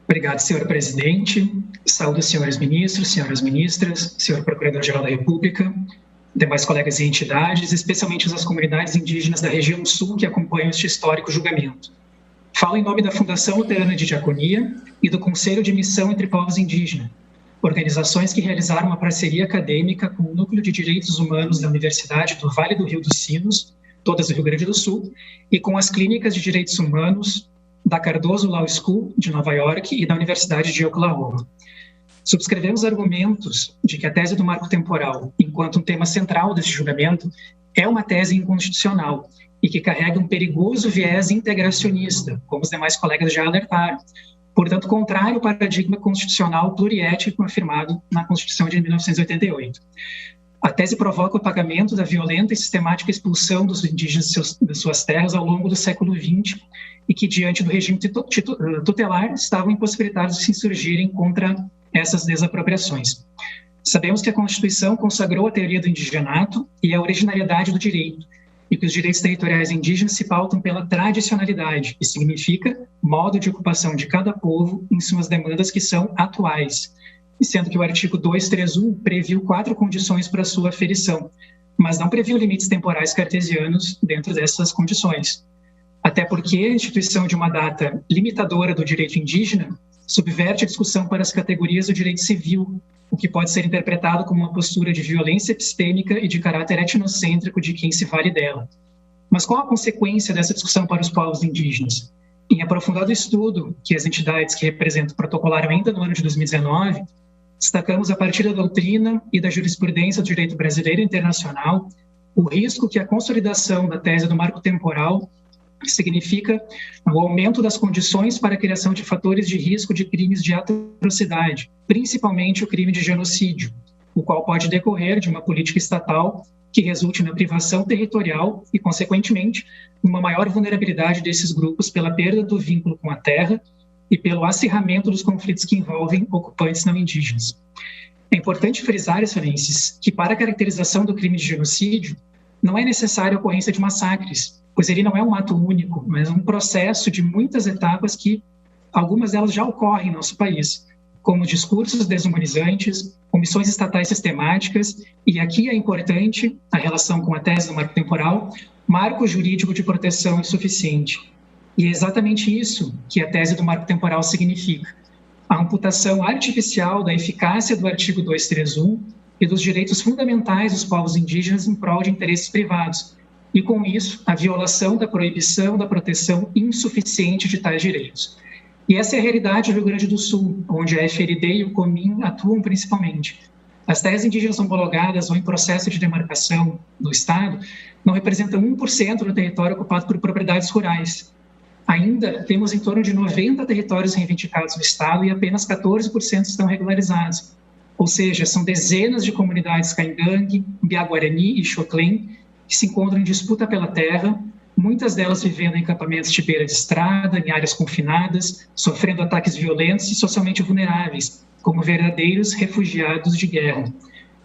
Obrigado, senhor presidente. Saúdo, senhores ministros, senhoras ministras, senhor procurador-geral da República, demais colegas e entidades, especialmente as comunidades indígenas da região sul que acompanham este histórico julgamento. Falo em nome da Fundação Luterana de Diaconia e do Conselho de Missão entre Povos Indígenas, organizações que realizaram uma parceria acadêmica com o Núcleo de Direitos Humanos da Universidade do Vale do Rio dos Sinos, todas do Rio Grande do Sul, e com as Clínicas de Direitos Humanos da Cardozo Law School, de Nova York, e da Universidade de Oklahoma. Subscrevemos argumentos de que a tese do marco temporal, enquanto um tema central deste julgamento, é uma tese inconstitucional e que carrega um perigoso viés integracionista, como os demais colegas já alertaram, portanto, contrário ao paradigma constitucional pluriético afirmado na Constituição de 1988. A tese provoca o pagamento da violenta e sistemática expulsão dos indígenas de suas terras ao longo do século XX e que, diante do regime tutelar, estavam impossibilitados de se insurgirem contra essas desapropriações. Sabemos que a Constituição consagrou a teoria do indigenato e a originariedade do direito, e que os direitos territoriais indígenas se pautam pela tradicionalidade, que significa modo de ocupação de cada povo em suas demandas que são atuais, sendo que o artigo 231 previu 4 condições para sua aferição, mas não previu limites temporais cartesianos dentro dessas condições. Até porque a instituição de uma data limitadora do direito indígena subverte a discussão para as categorias do direito civil, o que pode ser interpretado como uma postura de violência epistêmica e de caráter etnocêntrico de quem se vale dela. Mas qual a consequência dessa discussão para os povos indígenas? Em aprofundado estudo que as entidades que representam protocolaram ainda no ano de 2019, destacamos a partir da doutrina e da jurisprudência do direito brasileiro e internacional o risco que a consolidação da tese do marco temporal significa o aumento das condições para a criação de fatores de risco de crimes de atrocidade, principalmente o crime de genocídio, o qual pode decorrer de uma política estatal que resulte na privação territorial e, consequentemente, uma maior vulnerabilidade desses grupos pela perda do vínculo com a terra e pelo acirramento dos conflitos que envolvem ocupantes não indígenas. É importante frisar, excelências, que para a caracterização do crime de genocídio não é necessária a ocorrência de massacres, pois ele não é um ato único, mas um processo de muitas etapas que algumas delas já ocorrem em nosso país, como discursos desumanizantes, omissões estatais sistemáticas, e aqui é importante a relação com a tese do marco temporal, marco jurídico de proteção insuficiente. E é exatamente isso que a tese do marco temporal significa: a amputação artificial da eficácia do artigo 231 e dos direitos fundamentais dos povos indígenas em prol de interesses privados, e com isso, a violação da proibição da proteção insuficiente de tais direitos. E essa é a realidade do Rio Grande do Sul, onde a FLD e o COMIN atuam principalmente. As terras indígenas homologadas ou em processo de demarcação do Estado não representam 1% do território ocupado por propriedades rurais. Ainda temos em torno de 90 territórios reivindicados no Estado e apenas 14% estão regularizados. Ou seja, são dezenas de comunidades Caingangue, Biaguarani e Xoclém que se encontram em disputa pela terra, muitas delas vivendo em acampamentos de beira de estrada, em áreas confinadas, sofrendo ataques violentos e socialmente vulneráveis, como verdadeiros refugiados de guerra.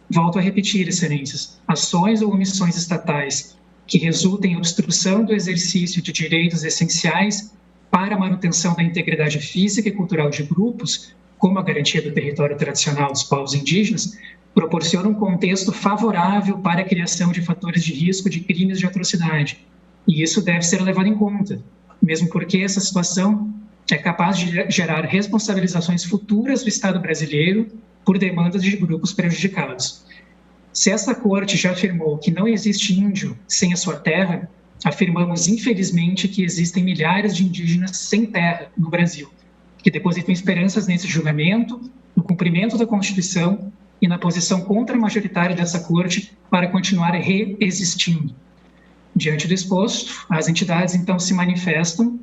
Volto a repetir, excelências, ações ou omissões estatais que resultem em obstrução do exercício de direitos essenciais para a manutenção da integridade física e cultural de grupos, como a garantia do território tradicional dos povos indígenas, proporciona um contexto favorável para a criação de fatores de risco de crimes de atrocidade. E isso deve ser levado em conta, mesmo porque essa situação é capaz de gerar responsabilizações futuras do Estado brasileiro por demandas de grupos prejudicados. Se essa corte já afirmou que não existe índio sem a sua terra, afirmamos, infelizmente, que existem milhares de indígenas sem terra no Brasil, que depositam esperanças nesse julgamento, no cumprimento da Constituição e na posição contra-majoritária dessa corte para continuar reexistindo. Diante do exposto, as entidades então se manifestam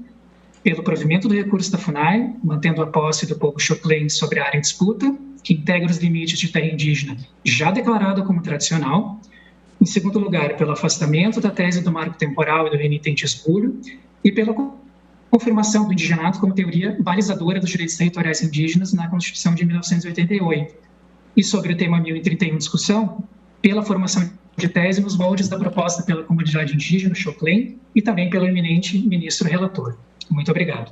pelo provimento do recurso da FUNAI, mantendo a posse do povo Xoclém sobre a área em disputa, que integra os limites de terra indígena já declarada como tradicional. Em segundo lugar, pelo afastamento da tese do marco temporal e do renitente espúrio, e pela confirmação do indigenato como teoria balizadora dos direitos territoriais indígenas na Constituição de 1988. E sobre o tema 1031 em discussão, pela formação de tese nos moldes da proposta pela comunidade indígena Xoclém e também pelo eminente ministro relator. Muito obrigado.